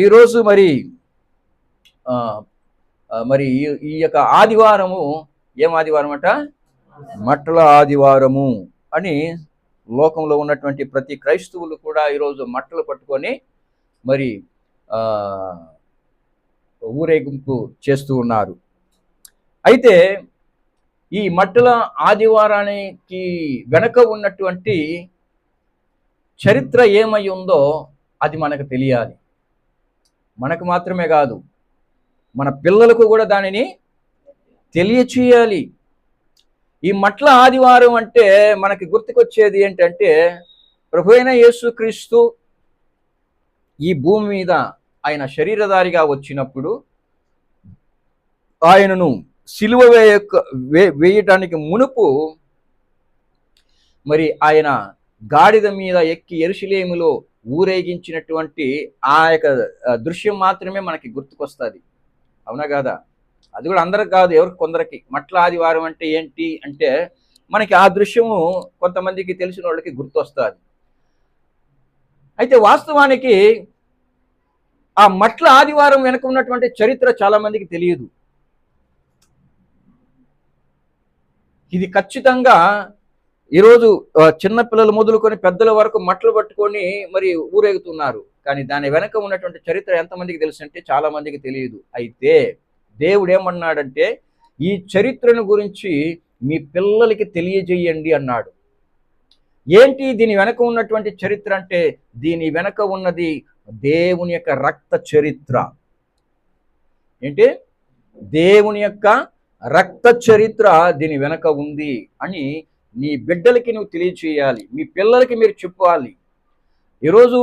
ఈరోజు మరి మరి ఈ యొక్క ఆదివారము ఏం ఆదివారం అట? మట్టల ఆదివారము అని లోకంలో ఉన్నటువంటి ప్రతి క్రైస్తవులు కూడా ఈరోజు మట్టలు పట్టుకొని మరి ఊరేగింపు చేస్తూ ఉన్నారు. అయితే ఈ మట్టల ఆదివారానికి వెనక ఉన్నటువంటి చరిత్ర ఏమై ఉందో అది మనకు తెలియాలి. మనకు మాత్రమే కాదు, మన పిల్లలకు కూడా దానిని తెలియచేయాలి. ఈ మట్ల ఆదివారం అంటే మనకి గుర్తుకొచ్చేది ఏంటంటే, ప్రభువైన యేసుక్రీస్తు ఈ భూమి మీద ఆయన శరీరధారిగా వచ్చినప్పుడు ఆయనను సిలువ వేయటానికి మునుపు మరి ఆయన గాడిద మీద ఎక్కి యెరూషలేములో ఊరేగించినటువంటి ఆ యొక్క దృశ్యం మాత్రమే మనకి గుర్తుకొస్తుంది. అవునా కాదా? అది కూడా అందరికి కాదు, ఎవరికి కొందరికి. మట్ల ఆదివారం అంటే ఏంటి అంటే మనకి ఆ దృశ్యము కొంతమందికి తెలిసిన వాళ్ళకి గుర్తొస్తుంది. అయితే వాస్తవానికి ఆ మట్ల ఆదివారం వెనుక ఉన్నటువంటి చరిత్ర చాలా మందికి తెలియదు. ఇది ఖచ్చితంగా ఈరోజు చిన్నపిల్లలు మొదలుకొని పెద్దల వరకు మట్టలు పట్టుకొని మరి ఊరేగుతున్నారు. కానీ దాని వెనక ఉన్నటువంటి చరిత్ర ఎంతమందికి తెలుసు అంటే చాలా మందికి తెలియదు. అయితే దేవుడు ఏమన్నాడంటే, ఈ చరిత్రను గురించి మీ పిల్లలకి తెలియజేయండి అన్నాడు. ఏంటి దీని వెనక ఉన్నటువంటి చరిత్ర అంటే, దీని వెనక ఉన్నది దేవుని యొక్క రక్త చరిత్ర. ఏంటి? దేవుని యొక్క రక్త చరిత్ర దీని వెనక ఉంది అని నీ బిడ్డలకి నువ్వు తెలియచేయాలి. మీ పిల్లలకి మీరు చెప్పాలి. ఈరోజు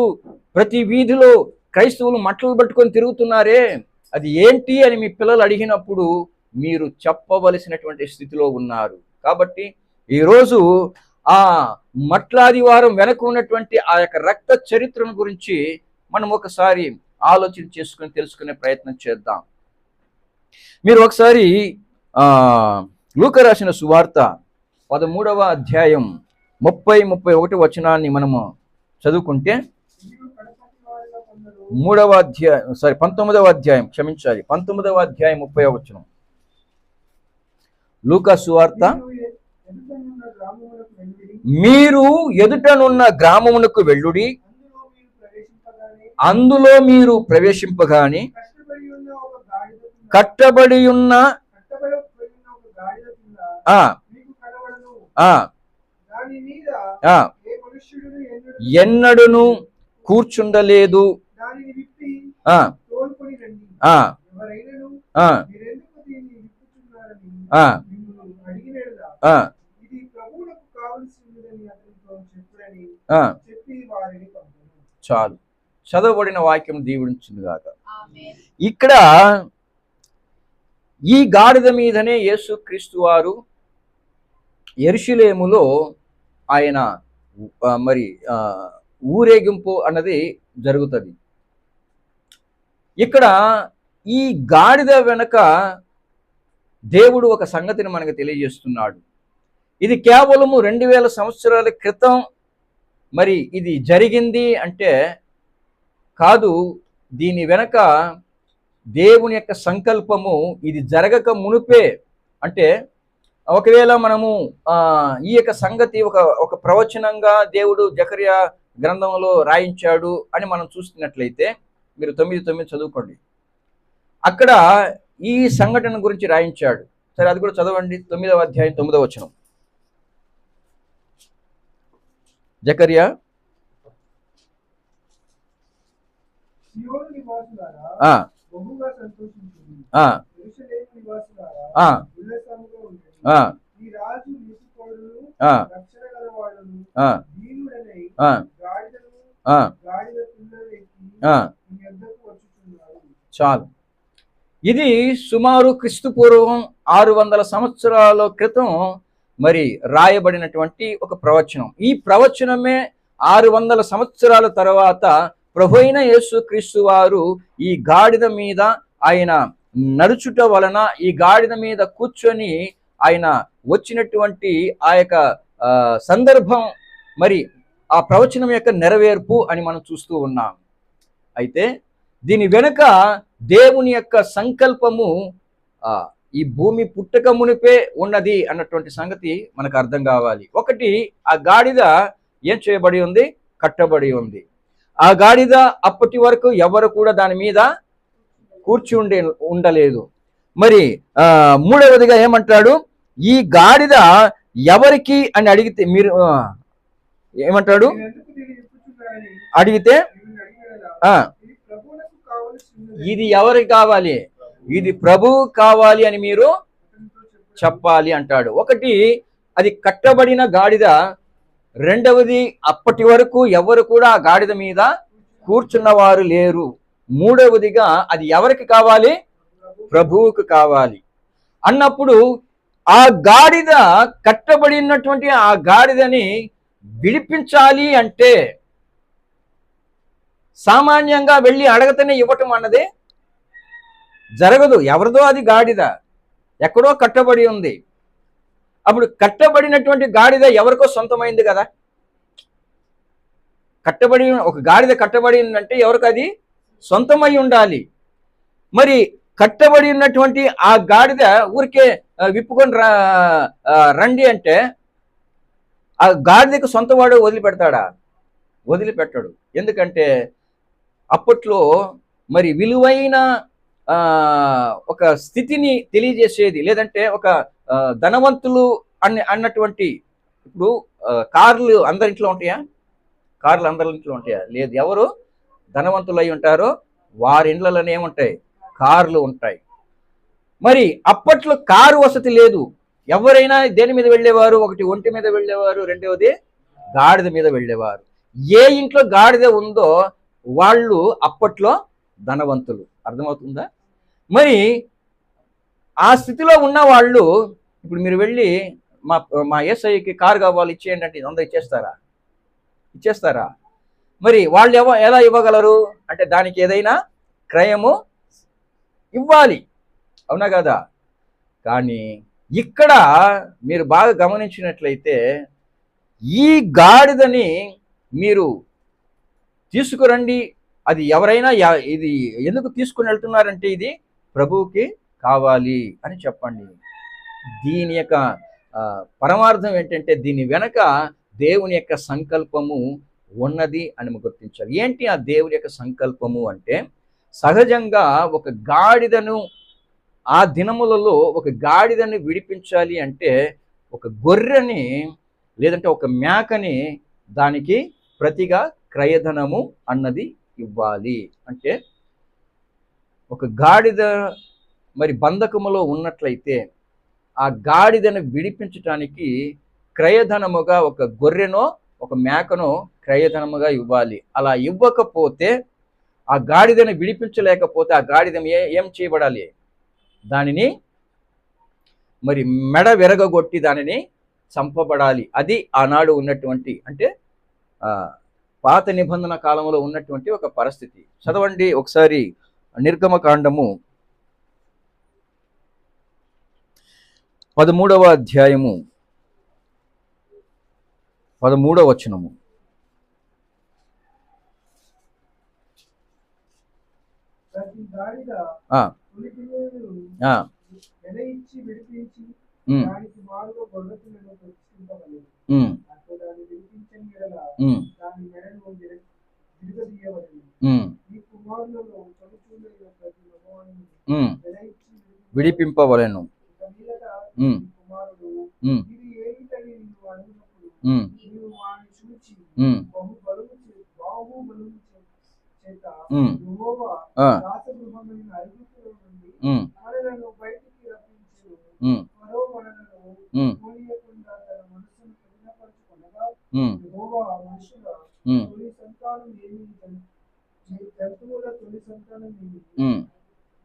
ప్రతి వీధిలో క్రైస్తవులు మట్టలు పట్టుకొని తిరుగుతున్నారే, అది ఏంటి అని మీ పిల్లలు అడిగినప్పుడు మీరు చెప్పవలసినటువంటి స్థితిలో ఉన్నారు. కాబట్టి ఈరోజు ఆ మట్లాదివారం వెనక ఉన్నటువంటి ఆ యొక్క రక్త చరిత్రను గురించి మనం ఒకసారి ఆలోచన చేసుకుని తెలుసుకునే ప్రయత్నం చేద్దాం. మీరు ఒకసారి లూకా రాసిన సువార్త 13వ అధ్యాయం 30-31 వచనాన్ని మనము చదువుకుంటే, 19వ అధ్యాయం క్షమించాలి, 19వ అధ్యాయం 30వ వచనం. లూకా సువార్త, మీరు ఎదుటనున్న గ్రామమునకు వెళ్ళుడి, అందులో మీరు ప్రవేశింపగాని కట్టబడి ఉన్న ఎన్నడును కూర్చుండలేదు, చాలు. చదవబడిన వాక్యం దీవించింది గాక. ఇక్కడ ఈ గాడిద మీదనే యేసుక్రీస్తు వారు యెరూషలేములో ఆయన మరి ఊరేగింపు అన్నది జరుగుతుంది. ఇక్కడ ఈ గాడిద వెనక దేవుడు ఒక సంగతిని మనకు తెలియజేస్తున్నాడు. ఇది కేవలము 2000 సంవత్సరాల క్రితం మరి ఇది జరిగింది అంటే కాదు. దీని వెనక దేవుని యొక్క సంకల్పము ఇది జరగక మునుపే. అంటే ఒకవేళ మనము ఈ యొక్క సంగతి ఒక ప్రవచనంగా దేవుడు జకర్యా గ్రంథంలో రాయించాడు అని మనం చూస్తున్నట్లయితే మీరు 9:9 చదువుకోండి. అక్కడ ఈ సంఘటన గురించి రాయించాడు. సరే, అది కూడా చదవండి. 9వ అధ్యాయం 9వ వచనం. జకర్యా, చాలు. ఇది సుమారు క్రీస్తు పూర్వం 600 సంవత్సరాల క్రితం మరి రాయబడినటువంటి ఒక ప్రవచనం. ఈ ప్రవచనమే 600 సంవత్సరాల తర్వాత ప్రభువైన యేసుక్రీస్తు వారు ఈ గాడిద మీద ఆయన నడుచుట వలన, ఈ గాడిద మీద కూర్చొని ఆయన వచ్చినటువంటి ఆ యొక్క సందర్భం మరి ఆ ప్రవచనం యొక్క నెరవేర్పు అని మనం చూస్తూ ఉన్నాం. అయితే దీని వెనుక దేవుని యొక్క సంకల్పము ఈ భూమి పుట్టక మునిపే ఉన్నది అన్నటువంటి సంగతి మనకు అర్థం కావాలి. ఒకటి, ఆ గాడిద ఏం చేయబడి ఉంది? కట్టబడి ఉంది. ఆ గాడిద అప్పటి వరకు ఎవరు కూడా దాని మీద ఉండలేదు. మరి మూడవదిగా ఏమంటాడు? ఈ గాడిద ఎవరికి అని అడిగితే మీరు ఏమంటాడు? అడిగితే ఇది ఎవరికి కావాలి? ఇది ప్రభువు కావాలి అని మీరు చెప్పాలి అంటాడు. ఒకటి, అది కట్టబడిన గాడిద. రెండవది, అప్పటి వరకు ఎవరు కూడా ఆ గాడిద మీద కూర్చున్నవారు లేరు. మూడవదిగా, అది ఎవరికి కావాలి? ప్రభువుకు కావాలి అన్నప్పుడు ఆ గాడిద, కట్టబడినటువంటి ఆ గాడిదని విడిపించాలి అంటే సామాన్యంగా వెళ్ళి అడగతనే ఇవ్వటం అన్నది జరగదు. ఎవరిదో అది గాడిద, ఎక్కడో కట్టబడి ఉంది. అప్పుడు కట్టబడినటువంటి గాడిద ఎవరికో సొంతమైంది కదా. ఒక గాడిద కట్టబడిందంటే ఎవరికి అది సొంతమై ఉండాలి. మరి కట్టబడి ఉన్నటువంటి ఆ గాడిద ఊరికే విప్పుకొని రండి అంటే ఆ గాడిదకు సొంతవాడు వదిలిపెడతాడా? వదిలిపెట్టడు. ఎందుకంటే అప్పట్లో మరి విలువైన ఒక స్థితిని తెలియజేసేది, లేదంటే ఒక ధనవంతులు అన్నటువంటి, ఇప్పుడు కార్లు అందరింట్లో ఉంటాయా? కార్లు అందరింట్లో ఉంటాయా? లేదు. ఎవరు ధనవంతులు అయి ఉంటారో వారి ఇండ్లలోనే ఏముంటాయి? కార్లు ఉంటాయి. మరి అప్పట్లో కారు వసతి లేదు. ఎవరైనా దేని మీద వెళ్ళేవారు? ఒకటి ఒంటి మీద వెళ్ళేవారు, రెండవది గాడిద మీద వెళ్ళేవారు. ఏ ఇంట్లో గాడిద ఉందో వాళ్ళు అప్పట్లో ధనవంతులు. అర్థమవుతుందా? మరి ఆ స్థితిలో ఉన్న వాళ్ళు ఇప్పుడు మీరు వెళ్ళి మా యేసయ్యకి కారు కావాలి ఇచ్చేయండి అంటే అందరూ ఇచ్చేస్తారా? మరి వాళ్ళు ఎలా ఇవ్వగలరు అంటే దానికి ఏదైనా క్రయము ఇవ్వాలి, అవునా కదా? కానీ ఇక్కడ మీరు బాగా గమనించినట్లయితే ఈ గాడిదని మీరు తీసుకురండి, అది ఎవరైనా ఇది ఎందుకు తీసుకుని వెళ్తున్నారంటే ఇది ప్రభువుకి కావాలి అని చెప్పండి. దీని యొక్క పరమార్థం ఏంటంటే దీని వెనక దేవుని యొక్క సంకల్పము ఉన్నది అని గుర్తించాలి. ఏంటి ఆ దేవుని యొక్క సంకల్పము అంటే, సహజంగా ఒక గాడిదను ఆ దినములలో ఒక గాడిదని విడిపించాలి అంటే ఒక గొర్రెని లేదంటే ఒక మేకని దానికి ప్రతిగా క్రయధనము అన్నది ఇవ్వాలి. అంటే ఒక గాడిద మరి బంధకములో ఉన్నట్లయితే ఆ గాడిదను విడిపించటానికి క్రయధనముగా ఒక గొర్రెనో ఒక మేకనో క్రయధనముగా ఇవ్వాలి. అలా ఇవ్వకపోతే ఆ గాడిదను విడిపించలేకపోతే ఆ గాడిద ఏం చేయబడాలి? దానిని మరి మెడ విరగొట్టి దానిని చంపబడాలి. అది ఆనాడు ఉన్నటువంటి, అంటే పాత నిబంధన కాలంలో ఉన్నటువంటి ఒక పరిస్థితి. చదవండి ఒకసారి నిర్గమకాండము 13వ అధ్యాయము 13వ వచనము. విడిపింపవలెను.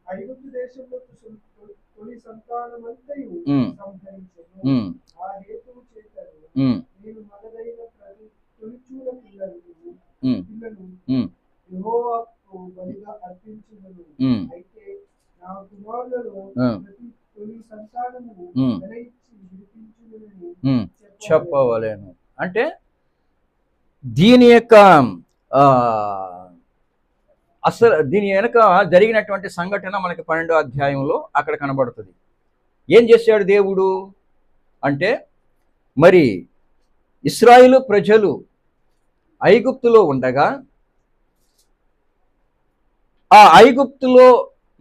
ఐగుప్తు దేశంలో తొలి సంతానమంతయు సంహరించెను. ఆ హేతువు చేతను నేను మగదైన ప్రతి తొలిచూల పిల్లను యెహోవాకు బలిగా అర్పించుదును. అయితే నా కుమారులలో ప్రతి తొలి సంతానము వెల ఇచ్చి విడిపించుదునని చెప్పవలెను. అంటే దీని యొక్క అసలు దీని వెనక జరిగినటువంటి సంఘటన మనకి 12వ అధ్యాయంలో అక్కడ కనబడుతుంది. ఏం చేశాడు దేవుడు అంటే, మరి ఇశ్రాయేలు ప్రజలు ఐగుప్తులో ఉండగా, ఆ ఐగుప్తులో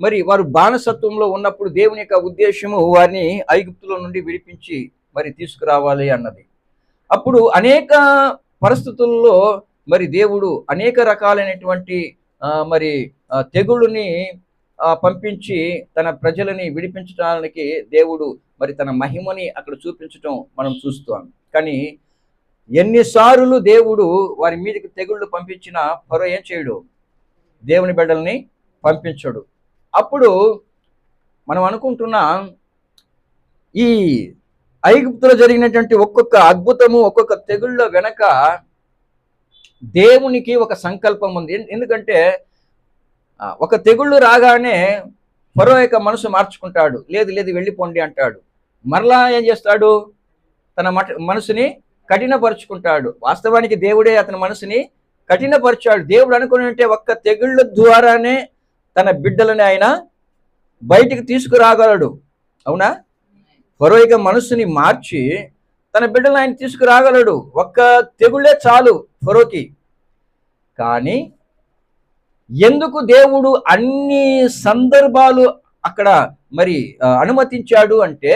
మరి వారు బానిసత్వంలో ఉన్నప్పుడు దేవుని యొక్క ఉద్దేశము వారిని ఐగుప్తులో నుండి విడిపించి మరి తీసుకురావాలి అన్నది. అప్పుడు అనేక పరిస్థితుల్లో మరి దేవుడు అనేక రకాలైనటువంటి మరి తెగుళ్ళని పంపించి తన ప్రజలని విడిపించడానికి దేవుడు మరి తన మహిమని అక్కడ చూపించటం మనం చూస్తాం. కానీ ఎన్నిసార్లు దేవుడు వారి మీదకి తెగుళ్ళు పంపించినా ఫరో ఏం చేయడు, దేవుని బిడ్డల్ని పంపించడు. అప్పుడు మనం అనుకుంటున్నాం, ఈ ఐగుప్తులో జరిగినటువంటి ఒక్కొక్క అద్భుతము, ఒక్కొక్క తెగుళ్ళ వెనక దేవునికి ఒక సంకల్పం ఉంది. ఎందుకంటే ఒక తెగుళ్ళు రాగానే ఫరో యొక్క మనసు మార్చుకుంటాడు, లేదు లేదు వెళ్ళిపోండి అంటాడు. మరలా ఏం చేస్తాడు, తన మనసుని కఠినపరుచుకుంటాడు. వాస్తవానికి దేవుడే అతని మనసుని కఠినపరిచాడు. దేవుడు అనుకుని ఉంటే ఒక్క తెగుళ్ళ ద్వారానే తన బిడ్డలని ఆయన బయటికి తీసుకురాగలడు. అవునా? ఫరో యొక్క మనసుని మార్చి తన బిడ్డలను ఆయన తీసుకురాగలడు. ఒక్క తెగుళ్ళే చాలు ఫరోకి. కానీ ఎందుకు దేవుడు అన్ని సందర్భాలు అక్కడ మరి అనుమతించాడు అంటే,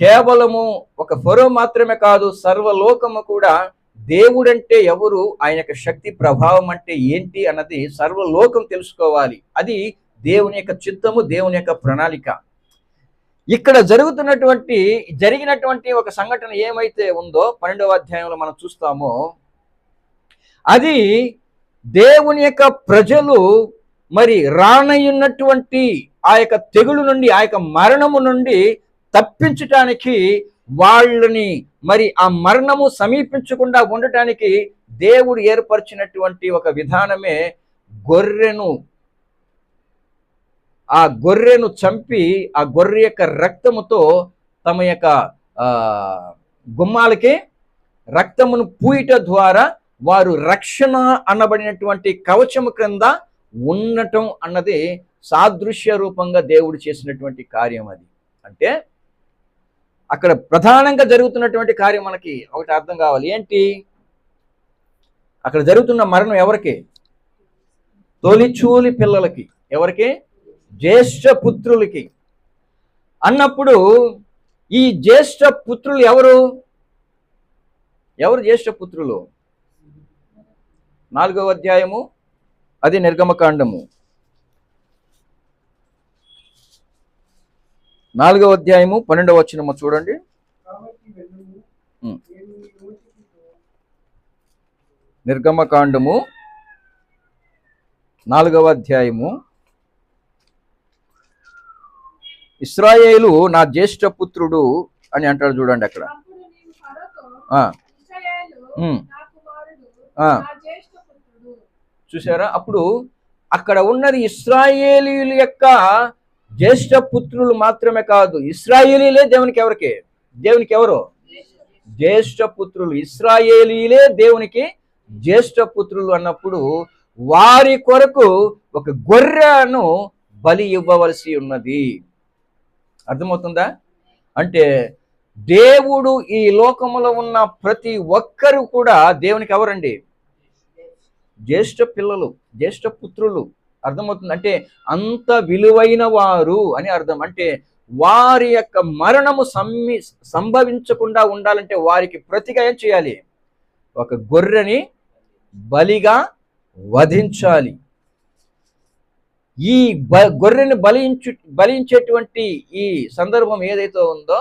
కేవలము ఒక ఫరో మాత్రమే కాదు, సర్వలోకము కూడా దేవుడంటే ఎవరు, ఆయన యొక్క శక్తి ప్రభావం అంటే ఏంటి అన్నది సర్వలోకం తెలుసుకోవాలి. అది దేవుని యొక్క చిత్తము, దేవుని యొక్క ప్రణాళిక. ఇక్కడ జరిగినటువంటి ఒక సంఘటన ఏమైతే ఉందో 12వ అధ్యాయంలో మనం చూస్తామో, అది దేవుని యొక్క ప్రజలు మరి రానయ్యున్నటువంటి ఆ యొక్క తెగులు నుండి, ఆ యొక్క మరణము నుండి తప్పించటానికి, వాళ్ళని మరి ఆ మరణము సమీపించకుండా ఉండటానికి దేవుడు ఏర్పరిచినటువంటి ఒక విధానమే ఆ గొర్రెను చంపి ఆ గొర్రె యొక్క రక్తముతో తమ యొక్క గుమ్మాలకి రక్తమును పూయట ద్వారా వారు రక్షణ అనబడినటువంటి కవచము క్రింద ఉండటం అన్నది సాదృశ్య రూపంగా దేవుడు చేసినటువంటి కార్యం. అది అంటే అక్కడ ప్రధానంగా జరుగుతున్నటువంటి కార్యం మనకి ఒకటి అర్థం కావాలి. ఏంటి? అక్కడ జరుగుతున్న మరణం ఎవరికి? తొలిచూలి పిల్లలకి. ఎవరికి? జ్యేష్ఠ పుత్రులకి. అన్నప్పుడు ఈ జ్యేష్ఠ పుత్రులు ఎవరు జ్యేష్ఠ పుత్రులు? 4వ అధ్యాయము, అది నిర్గమకాండము 4వ అధ్యాయము 12వ వచనము చూడండి. నిర్గమకాండము 4వ అధ్యాయము, ఇశ్రాయేలు నా జ్యేష్ఠ పుత్రుడు అని అంటాడు చూడండి అక్కడ. చూసారా? అప్పుడు అక్కడ ఉన్నది ఇశ్రాయేలీయుల యొక్క జ్యేష్ఠ పుత్రులు మాత్రమే కాదు, ఇశ్రాయేలీలే దేవునికి ఎవరు? జ్యేష్ఠ పుత్రులు. ఇశ్రాయేలీలే దేవునికి జ్యేష్ఠ పుత్రులు అన్నప్పుడు వారి కొరకు ఒక గొర్రెను బలి ఇవ్వవలసి ఉన్నది. అర్థమవుతుందా? అంటే దేవుడు ఈ లోకములో ఉన్న ప్రతి ఒక్కరు కూడా దేవునికి ఎవరండి? జ్యేష్ఠ పిల్లలు, జ్యేష్ఠ పుత్రులు. అర్థమవుతుంది? అంటే అంత విలువైన వారు అని అర్థం. అంటే వారి యొక్క మరణము సంభవించకుండా ఉండాలంటే వారికి ప్రతిగా ఏం చేయాలి? ఒక గొర్రెని బలిగా వధించాలి. ఈ గొర్రెని బలించేటువంటి ఈ సందర్భం ఏదైతే ఉందో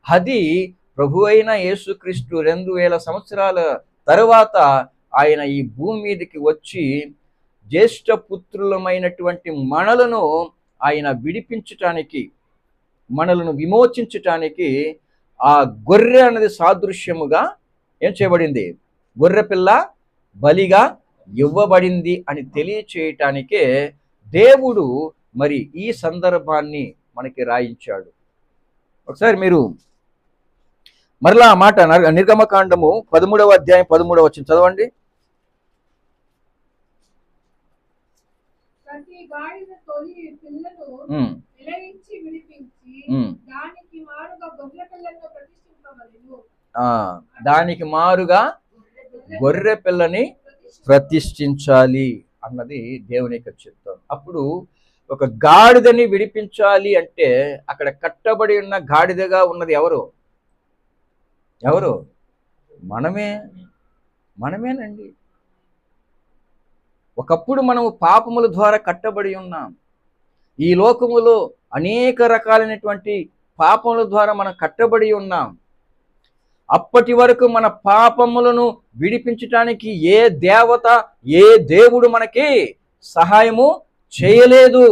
అది ప్రభు అయిన యేసుక్రీస్తు 2000 సంవత్సరాల తర్వాత ఆయన ఈ భూమి మీదకి వచ్చి జ్యేష్ఠ పుత్రులమైనటువంటి మనలను ఆయన విడిపించటానికి, మనలను విమోచించటానికి ఆ గొర్రె అన్నది సాదృశ్యముగా ఏం చేయబడింది? గొర్రె పిల్ల బలిగా ఇవ్వబడింది అని తెలియచేయటానికే దేవుడు మరి ఈ సందర్భాన్ని మనకి రాయించాడు. ఒకసారి మీరు మరలా ఆ మాట నిర్గమకాండము 13వ అధ్యాయం 13వ వచనం చదవండి. గాడిద తొలి పిల్లను ఉమ్, వెలయించి విడిపించి ఉమ్. దానికి మారుగా గొర్రె పిల్లను ప్రతిష్ఠింపవలెను. ఆ, దానికి మారుగా గొర్రె పిల్లని ప్రతిష్ఠించాలి అన్నది దేవుని యొక్క చిత్తం. అప్పుడు ఒక గాడిదని విడిపించాలి అంటే అక్కడ కట్టబడి ఉన్న గాడిదగా ఉన్నది ఎవరు? ఎవరు? మనమేనండి. ఒకప్పుడు మనము పాపముల ద్వారా కట్టబడి ఉన్నాం. ఈ లోకములో అనేక రకాలైనటువంటి పాపముల ద్వారా మనం కట్టబడి ఉన్నాం. అప్పటి వరకు మన పాపములను విడిపించటానికి ఏ దేవత, ఏ దేవుడు మనకి సహాయము చేయలేదు.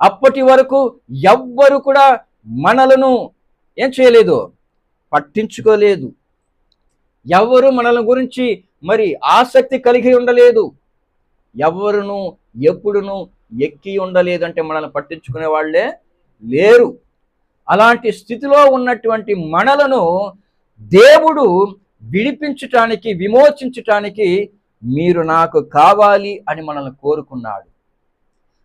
అప్పటి వరకు ఎవ్వరు కూడా మనలను ఏం చేయలేదు, పట్టించుకోలేదు. ఎవరు మనల గురించి మరి ఆసక్తి కలిగి ఉండలేదు. ఎవరును ఎప్పుడును ఎక్కి ఉండలేదు, అంటే మనల్ని పట్టించుకునే వాళ్ళే లేరు. అలాంటి స్థితిలో ఉన్నటువంటి మనలను దేవుడు విడిపించటానికి, విమోచించటానికి మీరు నాకు కావాలి అని మనల్ని కోరుకున్నాడు.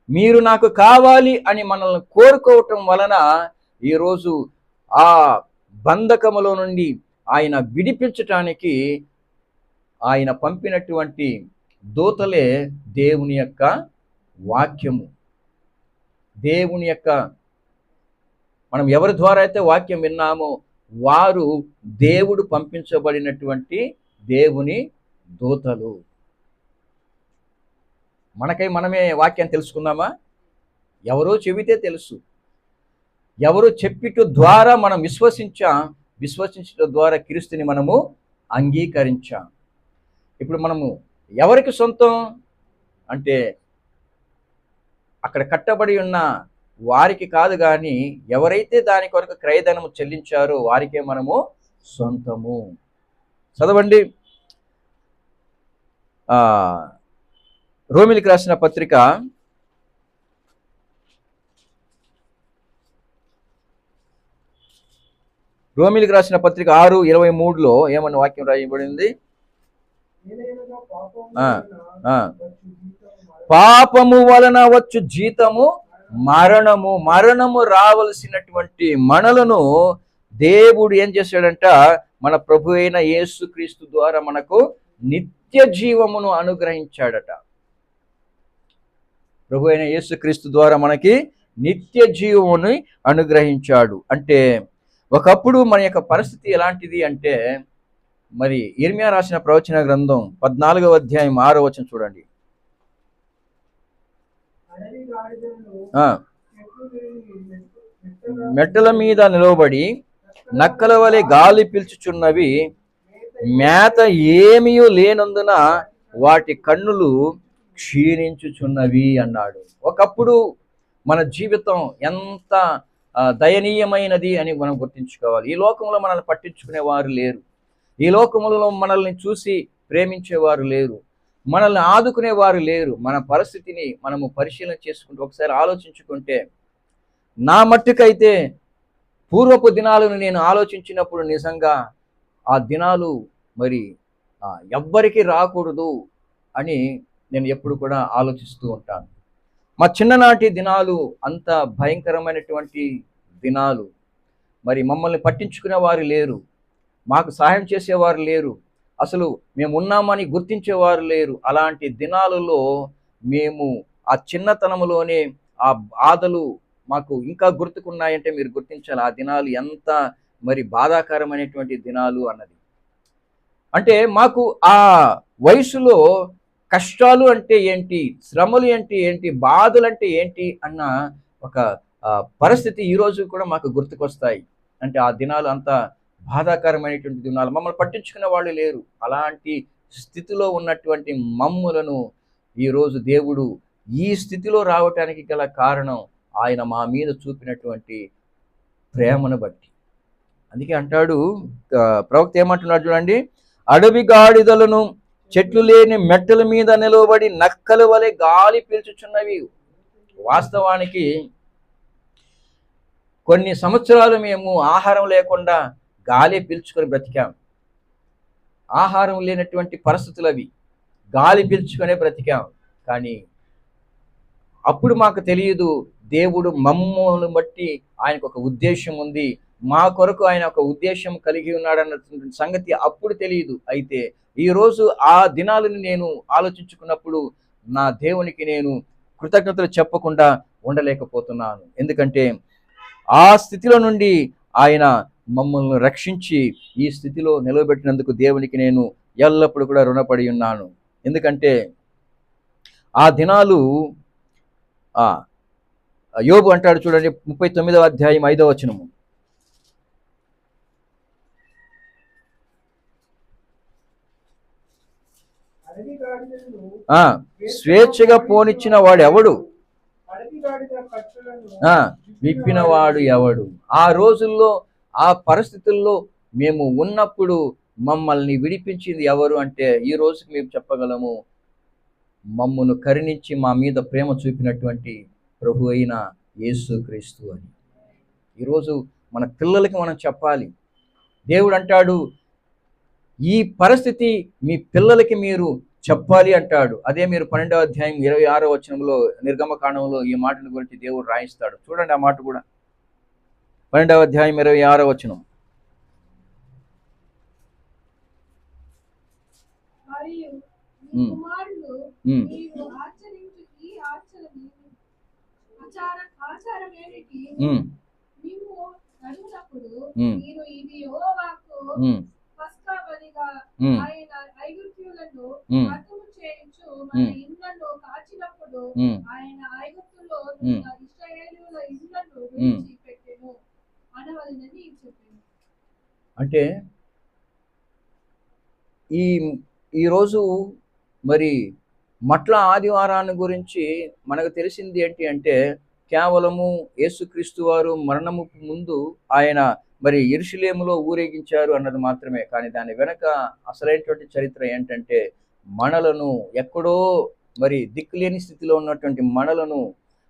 మీరు నాకు కావాలి అని మనల్ని కోరుకోవటం వలన ఈరోజు ఆ బంధకములో నుండి ఆయన విడిపించటానికి ఆయన పంపినటువంటి దూతలే దేవుని యొక్క వాక్యము. దేవుని యొక్క మనం ఎవరి ద్వారా అయితే వాక్యం విన్నామో వారు దేవుడు పంపించబడినటువంటి దేవుని దూతలు. మనకై మనమే వాక్యాన్ని తెలుసుకున్నామా? ఎవరో చెబితే తెలుసు, ఎవరో చెప్పిట ద్వారా మనం విశ్వసించడం ద్వారా క్రీస్తుని మనము అంగీకరించాం. ఇప్పుడు మనము ఎవరికి సొంతం అంటే అక్కడ కట్టబడి ఉన్న వారికి కాదు, కానీ ఎవరైతే దాని కొరకు క్రయధనము చెల్లించారో వారికే మనము సొంతము. చదవండి రోమిలికి రాసిన పత్రిక 6:23 ఏమన్నా వాక్యం రాయబడింది? పాపము వలన వచ్చు జీతము మరణము. మరణము రావలసినటువంటి మనలను దేవుడు ఏం చేశాడంట? మన ప్రభు అయిన యేసుక్రీస్తు ద్వారా మనకు నిత్య జీవమును అనుగ్రహించాడట. ప్రభు అయిన యేసుక్రీస్తు ద్వారా మనకి నిత్య జీవముని అనుగ్రహించాడు. అంటే ఒకప్పుడు మన యొక్క పరిస్థితి ఎలాంటిది అంటే, మరి ఇర్మియా రాసిన ప్రవచన గ్రంథం 14వ అధ్యాయం 6వ వచనం చూడండి. మెట్టల మీద నిలవబడి నక్కల వలె గాలి పీల్చుచున్నవి, మేత ఏమీ లేనందున వాటి కన్నులు క్షీణించుచున్నవి అన్నాడు. ఒకప్పుడు మన జీవితం ఎంత దయనీయమైనది అని మనం గుర్తించుకోవాలి. ఈ లోకంలో మనల్ని పట్టించుకునే వారు లేరు. ఈ లోకములలో మనల్ని చూసి ప్రేమించేవారు లేరు. మనల్ని ఆదుకునేవారు లేరు. మన పరిస్థితిని మనము పరిశీలన చేసుకుంటూ ఒకసారి ఆలోచించుకుంటే, నా మట్టుకైతే పూర్వపు దినాలను నేను ఆలోచించినప్పుడు నిజంగా ఆ దినాలు మరి ఎవ్వరికి రాకూడదు అని నేను ఎప్పుడు కూడా ఆలోచిస్తూ ఉంటాను. మా చిన్ననాటి దినాలు అంత భయంకరమైనటువంటి దినాలు. మరి మమ్మల్ని పట్టించుకునే వారు లేరు, మాకు సహాయం చేసేవారు లేరు, అసలు మేము ఉన్నామని గుర్తించేవారు లేరు. అలాంటి దినాలలో మేము ఆ చిన్నతనంలోనే ఆ బాధలు మాకు ఇంకా గుర్తుకున్నాయంటే మీరు గుర్తించాలి ఆ దినాలు ఎంత మరి బాధాకరమైనటువంటి దినాలు అన్నది. అంటే మాకు ఆ వయసులో కష్టాలు అంటే ఏంటి, శ్రమలు అంటే ఏంటి, బాధలు అంటే ఏంటి అన్న ఒక పరిస్థితి ఈరోజు కూడా మాకు గుర్తుకొస్తాయి. అంటే ఆ దినాలు అంత బాధాకరమైనటువంటి దినాలు, మమ్మల్ని పట్టించుకునే వాళ్ళు లేరు. అలాంటి స్థితిలో ఉన్నటువంటి మమ్ములను ఈరోజు దేవుడు ఈ స్థితిలో రావటానికి గల కారణం ఆయన మా మీద చూపినటువంటి ప్రేమను బట్టి. అందుకే అంటాడు ప్రవక్త ఏమంటున్నాడు చూడండి, అడవి గాడిదలను చెట్లు లేని మెట్టల మీద నిలవబడి నక్కల వలె గాలి పీల్చుచున్నవి. వాస్తవానికి కొన్ని సంవత్సరాలు మేము ఆహారం లేకుండా గాలి పీల్చుకొని బ్రతికాం. ఆహారం లేనటువంటి పరిస్థితులు అవి, గాలి పీల్చుకొనే బ్రతికాం. కానీ అప్పుడు మాకు తెలియదు దేవుడు మమ్మల్ని బట్టి ఆయనకు ఒక ఉద్దేశం ఉంది, మా కొరకు ఆయన ఒక ఉద్దేశం కలిగి ఉన్నాడన్న సంగతి అప్పుడు తెలియదు. అయితే ఈరోజు ఆ దినాలను నేను ఆలోచించుకున్నప్పుడు నా దేవునికి నేను కృతజ్ఞతలు చెప్పకుండా ఉండలేకపోతున్నాను. ఎందుకంటే ఆ స్థితిలో నుండి ఆయన మమ్మల్ని రక్షించి ఈ స్థితిలో నిలవబెట్టినందుకు దేవునికి నేను ఎల్లప్పుడూ కూడా రుణపడి ఉన్నాను. ఎందుకంటే ఆ దినాలు ఆ యోబు అంటాడు చూడండి, 39వ అధ్యాయం 5వ వచనము. అడవి గాడిదలను స్వేచ్ఛగా పోనిచ్చిన వాడు ఎవడు, అడవి గాడిద కట్టులను విప్పినవాడు ఎవడు? ఆ రోజుల్లో ఆ పరిస్థితుల్లో మేము ఉన్నప్పుడు మమ్మల్ని విడిపించింది ఎవరు అంటే ఈ రోజుకి మేము చెప్పగలము, మమ్మను కరుణించి మా మీద ప్రేమ చూపినటువంటి ప్రభు అయిన యేసుక్రీస్తు అని. ఈరోజు మన పిల్లలకి మనం చెప్పాలి. దేవుడు అంటాడు ఈ పరిస్థితి మీ పిల్లలకి మీరు చెప్పాలి అంటాడు. అదే మీరు 12వ అధ్యాయం 26వ వచనంలో నిర్గమకాండంలో ఈ మాటల గురించి దేవుడు రాయిస్తాడు. చూడండి ఆ మాట కూడా, 12వ అధ్యాయం 26వ వచనం. మరియు నీ కుమారులు నీవు ఆచరించు ఈ ఆచారమేమిటి? నీవు నడుమునప్పుడు మీరు ఇది యెహోవాకు పస్కా బలిగా ఆయన ఐగుప్తీయులను హతము చేయించు మన ఇళ్ళను కాచినప్పుడు ఆయన ఐగుప్తులో ఇశ్రాయేలీయుల ఇళ్ళను విడిచిపెట్టెను అనవలెనని చెప్పాను. అంటే ఈరోజు మరి మట్ల ఆదివారాన్ని గురించి మనకు తెలిసింది ఏంటి అంటే, కేవలము యేసుక్రీస్తు వారు మరణము ముందు ఆయన మరి యెరూషలేములో ఊరేగించారు అన్నది మాత్రమే. కానీ దాని వెనక అసలైనటువంటి చరిత్ర ఏంటంటే, మనలను ఎక్కడో మరి దిక్కులేని స్థితిలో ఉన్నటువంటి మనలను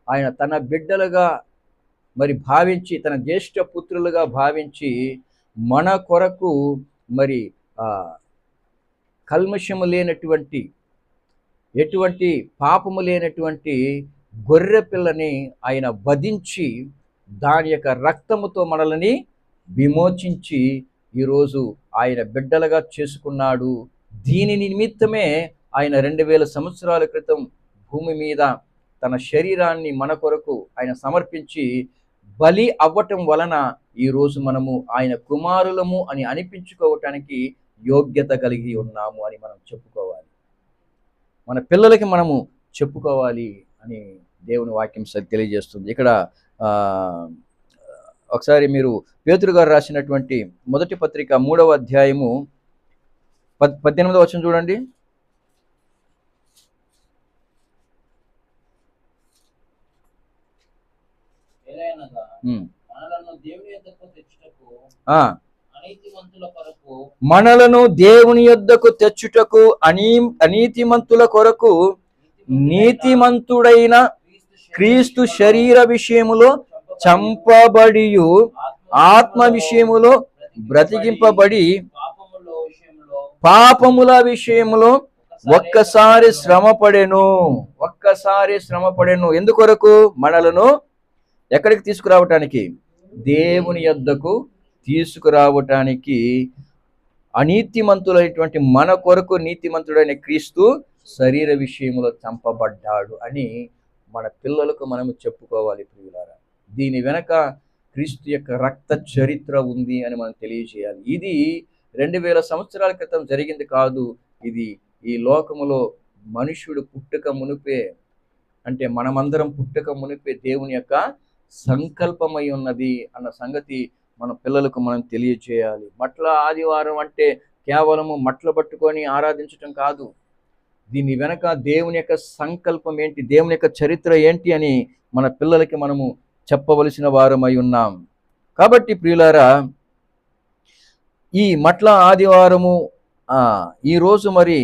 ఆయన తన బిడ్డలుగా మరి భావించి, తన జ్యేష్ఠ పుత్రులుగా భావించి మన కొరకు మరి కల్మషము లేనటువంటి, ఎటువంటి పాపము లేనటువంటి గొర్రె పిల్లని ఆయన వధించి దాని యొక్క రక్తముతో మనల్ని విమోచించి ఈరోజు ఆయన బిడ్డలుగా చేసుకున్నాడు. దీని నిమిత్తమే ఆయన 2000 సంవత్సరాల క్రితం భూమి మీద తన శరీరాన్ని మన కొరకు ఆయన సమర్పించి బలి అవ్వటం వలన ఈరోజు మనము ఆయన కుమారులము అని అనిపించుకోవటానికి యోగ్యత కలిగి ఉన్నాము అని మనం చెప్పుకోవాలి. మన పిల్లలకి మనము చెప్పుకోవాలి అని దేవుని వాక్యం తెలియజేస్తుంది. ఇక్కడ ఒకసారి మీరు పేతురు గారు రాసినటువంటి మొదటి పత్రిక 3వ అధ్యాయము 18వ వచనం చూడండి. మనలను దేవుని యొద్దకు తెచ్చుటకు అనీతిమంతుల కొరకు నీతిమంతుడైన క్రీస్తు శరీర విషయములో చంపబడియు ఆత్మ విషయములో బ్రతికింపబడి పాపముల విషయములో ఒక్కసారి శ్రమపడెను. ఎందుకొరకు? మనలను ఎక్కడికి తీసుకురావటానికి? దేవుని యొద్దకు తీసుకురావటానికి. అనీతిమంతులైనటువంటి మన కొరకు నీతిమంతుడైన క్రీస్తు శరీర విషయంలో చంపబడ్డాడు అని మన పిల్లలకు మనము చెప్పుకోవాలి ప్రియులారా. దీని వెనక క్రీస్తు యొక్క రక్త చరిత్ర ఉంది అని మనం తెలియజేయాలి. ఇది 2000 సంవత్సరాల క్రితం జరిగింది కాదు. ఇది ఈ లోకములో మనుష్యుడు పుట్టక మునిపే, అంటే మనమందరం పుట్టక మునిపే దేవుని యొక్క సంకల్పమై ఉన్నది అన్న సంగతి మన పిల్లలకు మనం తెలియజేయాలి. మట్ల ఆదివారం అంటే కేవలము మట్లు పట్టుకొని ఆరాధించటం కాదు. దీని వెనక దేవుని యొక్క సంకల్పం ఏంటి, దేవుని యొక్క చరిత్ర ఏంటి అని మన పిల్లలకి మనము చెప్పవలసిన వారమై ఉన్నాం. కాబట్టి ప్రియులారా, ఈ మట్ల ఆదివారము ఈరోజు మరి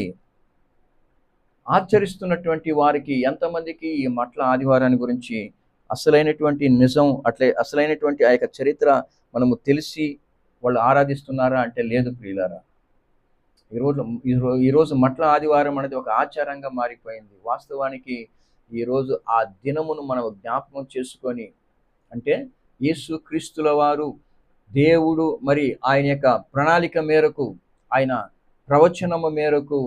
ఆచరిస్తున్నటువంటి వారికి ఎంతమందికి ఈ మట్ల ఆదివారాన్ని గురించి అసలైనటువంటి నిజం, అసలైనటువంటి ఆ యొక్క చరిత్ర మనము తెలిసి వాళ్ళు ఆరాధిస్తున్నారా అంటే లేదు ప్రియులారా. ఈరోజు మట్ల ఆదివారం అనేది ఒక ఆచారంగా మారిపోయింది. వాస్తవానికి ఈరోజు ఆ దినమును మనం జ్ఞాపకం చేసుకొని, అంటే యేసుక్రీస్తుల వారు దేవుడు మరి ఆయన యొక్క ప్రణాళిక మేరకు, ఆయన ప్రవచనము మేరకు,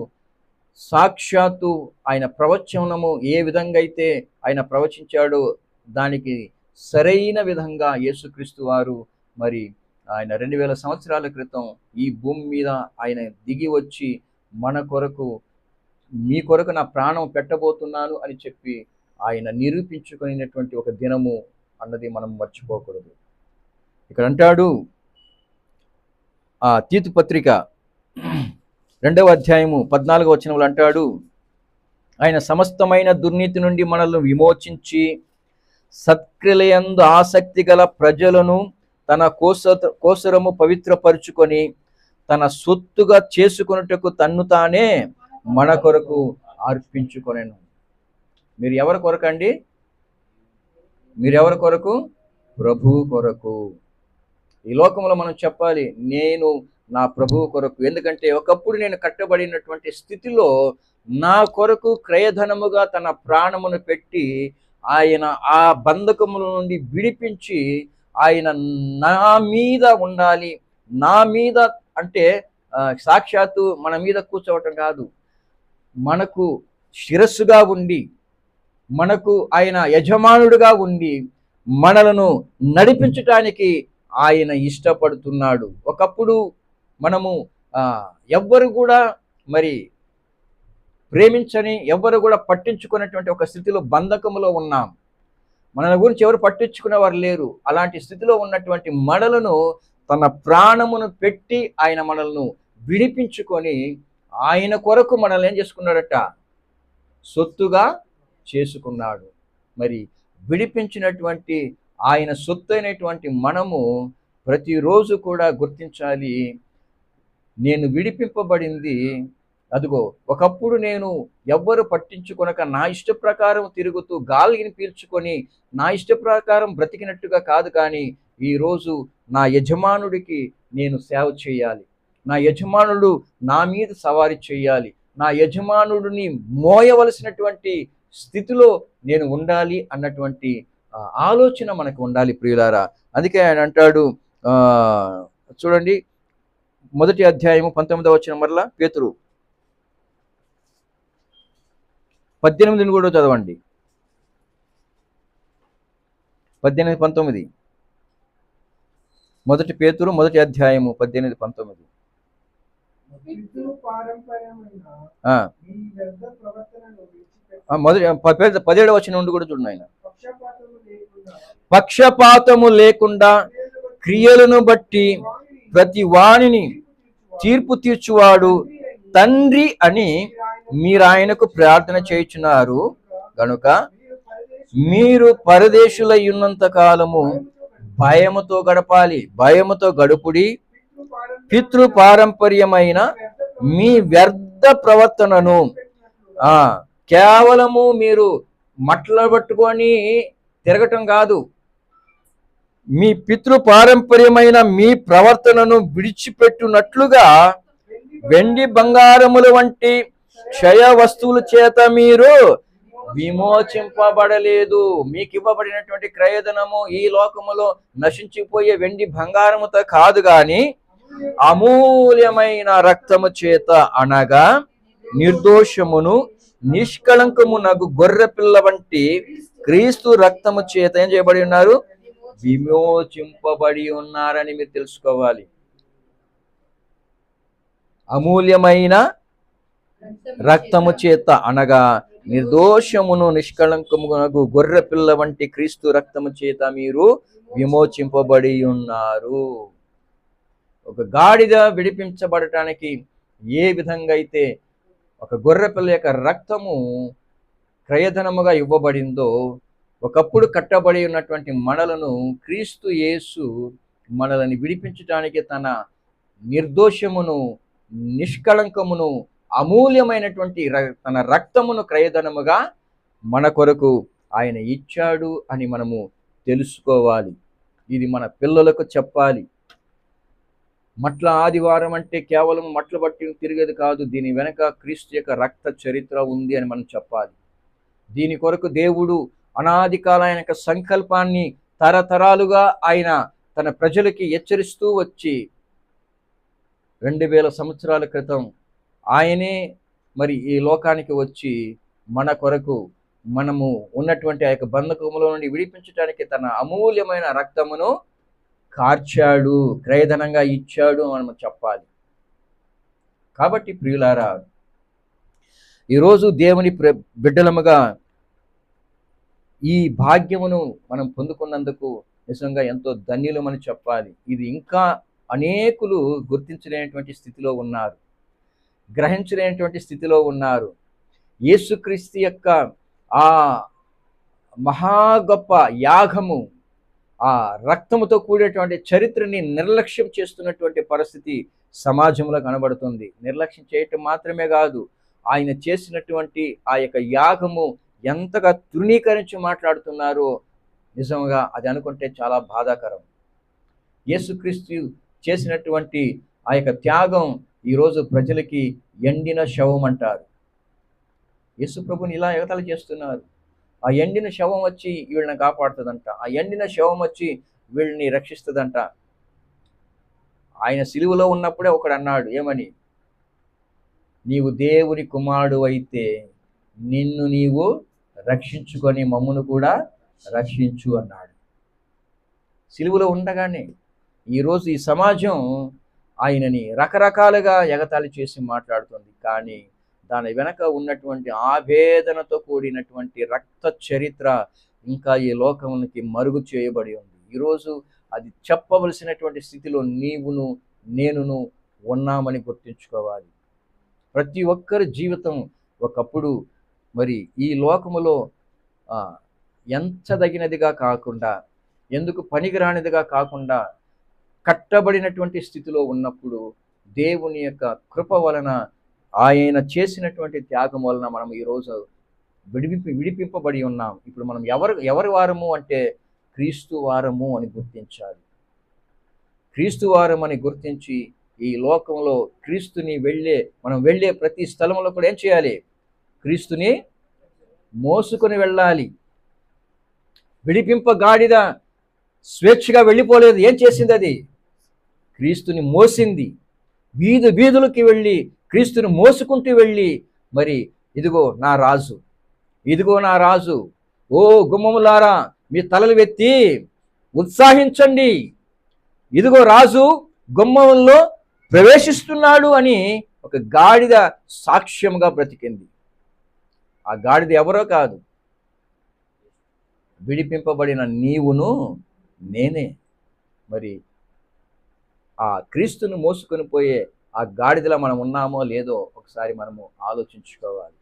సాక్షాత్తు ఆయన ప్రవచనము ఏ విధంగా అయితే ఆయన ప్రవచించాడో దానికి సరైన విధంగా యేసుక్రీస్తు వారు మరి ఆయన 2000 సంవత్సరాల క్రితం ఈ భూమి మీద ఆయన దిగి వచ్చి మన కొరకు, మీ కొరకు నా ప్రాణం పెట్టబోతున్నాను అని చెప్పి ఆయన నిరూపించుకునేటువంటి ఒక దినము అన్నది మనం మర్చిపోకూడదు. ఇక్కడ అంటాడు ఆ తీతు పత్రిక 2వ అధ్యాయము 14వ వచనంలో అంటాడు, ఆయన సమస్తమైన దుర్నీతి నుండి మనల్ని విమోచించి సత్క్రియలందు ఆసక్తి గల ప్రజలను తన కోసరము పవిత్రపరుచుకొని తన సొత్తుగా చేసుకొనుటకు తన్ను తానే మన కొరకు అర్పించుకొనెను. మీరు ఎవరి కొరకండి? మీరెవరి కొరకు? ప్రభువు కొరకు. ఈ లోకంలో మనం చెప్పాలి, నేను నా ప్రభువు కొరకు. ఎందుకంటే ఒకప్పుడు నేను కట్టబడినటువంటి స్థితిలో నా కొరకు క్రయధనముగా తన ప్రాణమును పెట్టి ఆయన ఆ బంధకముల నుండి విడిపించి ఆయన నా మీద ఉండాలి. నా మీద అంటే సాక్షాత్తు మన మీద కూర్చోవటం కాదు, మనకు శిరస్సుగా ఉండి, మనకు ఆయన యజమానుడుగా ఉండి మనలను నడిపించటానికి ఆయన ఇష్టపడుతున్నాడు. ఒకప్పుడు మనము ఎవ్వరు కూడా మరి ప్రేమించని, ఎవ్వరు కూడా పట్టించుకున్నటువంటి ఒక స్థితిలో బంధకములో ఉన్నాం. మన గురించి ఎవరు పట్టించుకునేవారు లేరు. అలాంటి స్థితిలో ఉన్నటువంటి మనలను తన ప్రాణమును పెట్టి ఆయన మనల్ని విడిపించుకొని ఆయన కొరకు మనల్ని ఏం చేసుకున్నాడట? సొత్తుగా చేసుకున్నాడు. మరి విడిపించినటువంటి ఆయన సొత్తు అయినటువంటి మనము ప్రతిరోజు కూడా గుర్తించాలి, నేను విడిపింపబడింది. అదిగో ఒకప్పుడు నేను ఎవ్వరు పట్టించుకొనక నా ఇష్ట ప్రకారం తిరుగుతూ గాలిని పీల్చుకొని నా ఇష్ట ప్రకారం బ్రతికినట్టుగా కాదు, కానీ ఈరోజు నా యజమానుడికి నేను సేవ చేయాలి, నా యజమానుడు నా మీద సవారీ చేయాలి, నా యజమానుడిని మోయవలసినటువంటి స్థితిలో నేను ఉండాలి అన్నటువంటి ఆలోచన మనకు ఉండాలి ప్రియులారా. అందుకే ఆయన అంటాడు, చూడండి 1వ అధ్యాయము 19వ వచనం మరలా పేతురు 18 కూడా చదవండి. 18, 19. 1 పేతురు 1వ అధ్యాయము 18, 19. మొదటి 17వ వచనం నుండి కూడా చూడండి. ఆయన పక్షపాతము లేకుండా క్రియలను బట్టి ప్రతి వాణిని తీర్పు తీర్చువాడు తండ్రి అని మీరు ఆయనకు ప్రార్థన చేయుచున్నారు గనుక మీరు పరదేశులై ఉన్నంత కాలము భయముతో గడపాలి. భయముతో గడుపుడి. పితృ పారంపర్యమైన మీ వ్యర్థ ప్రవర్తనను కేవలము మీరు మట్లబట్టుకొని తిరగటం కాదు, మీ పితృ పారంపర్యమైన మీ ప్రవర్తనను విడిచిపెట్టునట్లుగా వెండి బంగారముల వంటి క్షయ వస్తువుల చేత మీరు విమోచింపబడలేదు. మీకు ఇవ్వబడినటువంటి క్రయధనము ఈ లోకములో నశించిపోయే వెండి బంగారముతో కాదు, గాని అమూల్యమైన రక్తము చేత, అనగా నిర్దోషమును నిష్కళంకమునగు గొర్రె పిల్ల వంటి క్రీస్తు రక్తము చేత ఏం చేయబడి ఉన్నారు? విమోచింపబడి ఉన్నారని మీరు తెలుసుకోవాలి. అమూల్యమైన రక్తము చేత, అనగా నిర్దోషమును నిష్కళంకమునగు గొర్రె పిల్ల వంటి క్రీస్తు రక్తము చేత మీరు విమోచింపబడి ఉన్నారు. ఒక గాడిద విడిపించబడటానికి ఏ విధంగా అయితే ఒక గొర్రె పిల్ల యొక్క రక్తము క్రయధనముగా ఇవ్వబడిందో, ఒకప్పుడు కట్టబడి ఉన్నటువంటి మనలను క్రీస్తు యేసు మనల్ని విడిపించడానికి తన నిర్దోషమును నిష్కళంకమును అమూల్యమైనటువంటి తన రక్తమును క్రయధనముగా మన కొరకు ఆయన ఇచ్చాడు అని మనము తెలుసుకోవాలి. ఇది మన పిల్లలకు చెప్పాలి. మట్ల ఆదివారం అంటే కేవలం మట్ల బట్టి తిరిగేది కాదు, దీని వెనక క్రీస్తు యొక్క రక్త చరిత్ర ఉంది అని మనం చెప్పాలి. దీని కొరకు దేవుడు అనాది కాలమైన యొక్క సంకల్పాన్ని తరతరాలుగా ఆయన తన ప్రజలకి హెచ్చరిస్తూ వచ్చి 2000 సంవత్సరాల క్రితం ఆయనే మరి ఈ లోకానికి వచ్చి మన కొరకు మనము ఉన్నటువంటి ఆ యొక్క బంధకములో నుండి విడిపించడానికి తన అమూల్యమైన రక్తమును కార్చాడు, క్రయధనంగా ఇచ్చాడు అని మనం చెప్పాలి. కాబట్టి ప్రియులారా, ఈరోజు దేవుని బిడ్డలముగా ఈ భాగ్యమును మనం పొందుకున్నందుకు నిజంగా ఎంతో ధన్యులమని చెప్పాలి. ఇది ఇంకా అనేకులు గుర్తించలేనటువంటి స్థితిలో ఉన్నారు, గ్రహించలేనటువంటి స్థితిలో ఉన్నారు. యేసుక్రీస్తు యొక్క ఆ మహా గొప్ప యాగము, ఆ రక్తముతో కూడినటువంటి చరిత్రని నిర్లక్ష్యం చేస్తున్నటువంటి పరిస్థితి సమాజంలో కనబడుతుంది. నిర్లక్ష్యం చేయటం మాత్రమే కాదు, ఆయన చేసినటువంటి ఆ యొక్క యాగము ఎంతగా తృణీకరించి మాట్లాడుతున్నారో నిజంగా అది అనుకుంటే చాలా బాధాకరం. యేసుక్రీస్తు చేసినటువంటి ఆ యొక్క త్యాగం ఈరోజు ప్రజలకి ఎండిన శవం అంటారు. యేసు ప్రభుని ఇలా ఎగతాళి చేస్తున్నారు. ఆ ఎండిన శవం వచ్చి వీళ్ళని కాపాడుతుందంట, ఆ ఎండిన శవం వచ్చి వీళ్ళని రక్షిస్తుందంట. ఆయన సిలువలో ఉన్నప్పుడే ఒకడు అన్నాడు, ఏమని? నీవు దేవుని కుమారుడు అయితే నిన్ను నీవు రక్షించుకొని మమ్మును కూడా రక్షించు అన్నాడు. సిలువలో ఉండగానే ఈరోజు ఈ సమాజం ఆయనని రకరకాలుగా ఎగతాళి చేసి మాట్లాడుతుంది. కానీ దాని వెనక ఉన్నటువంటి ఆవేదనతో కూడినటువంటి రక్త చరిత్ర ఇంకా ఈ లోకానికి మరుగు చేయబడి ఉంది. ఈరోజు అది చెప్పవలసినటువంటి స్థితిలో నీవును నేనును ఉన్నామని గుర్తుంచుకోవాలి. ప్రతి ఒక్కరి జీవితం ఒకప్పుడు మరి ఈ లోకములో ఎంచదగినదిగా కాకుండా, ఎందుకు పనికిరానిదిగా కాకుండా కట్టబడినటువంటి స్థితిలో ఉన్నప్పుడు దేవుని యొక్క కృప వలన, ఆయన చేసినటువంటి త్యాగం వలన మనం ఈరోజు విడిపింపబడి ఉన్నాం. ఇప్పుడు మనం ఎవరి వారము అంటే క్రీస్తు వారము అని గుర్తించాలి. క్రీస్తు వారం అని గుర్తించి ఈ లోకంలో క్రీస్తుని మనం వెళ్ళే ప్రతి స్థలంలో కూడా ఏం చేయాలి? క్రీస్తుని మోసుకొని వెళ్ళాలి. విడిపింపగాడిద స్వేచ్ఛగా వెళ్ళిపోలేదు. ఏం చేసింది? అది క్రీస్తుని మోసింది. వీధులకి వెళ్ళి క్రీస్తుని మోసుకుంటూ వెళ్ళి, మరి ఇదిగో నా రాజు, ఇదిగో నా రాజు, ఓ గుమ్మములారా మీ తలలు ఎత్తి ఉత్సాహించండి, ఇదిగో రాజు గుమ్మంలో ప్రవేశిస్తున్నాడు అని ఒక గాడిద సాక్ష్యంగా బ్రతికింది. ఆ గాడిద ఎవరో కాదు, విడిపింపబడిన నీవును నేనే. మరి ఆ క్రీస్తును మోసుకొని పోయే ఆ గాడిదలో మనం ఉన్నామో లేదో ఒకసారి మనము ఆలోచించుకోవాలి.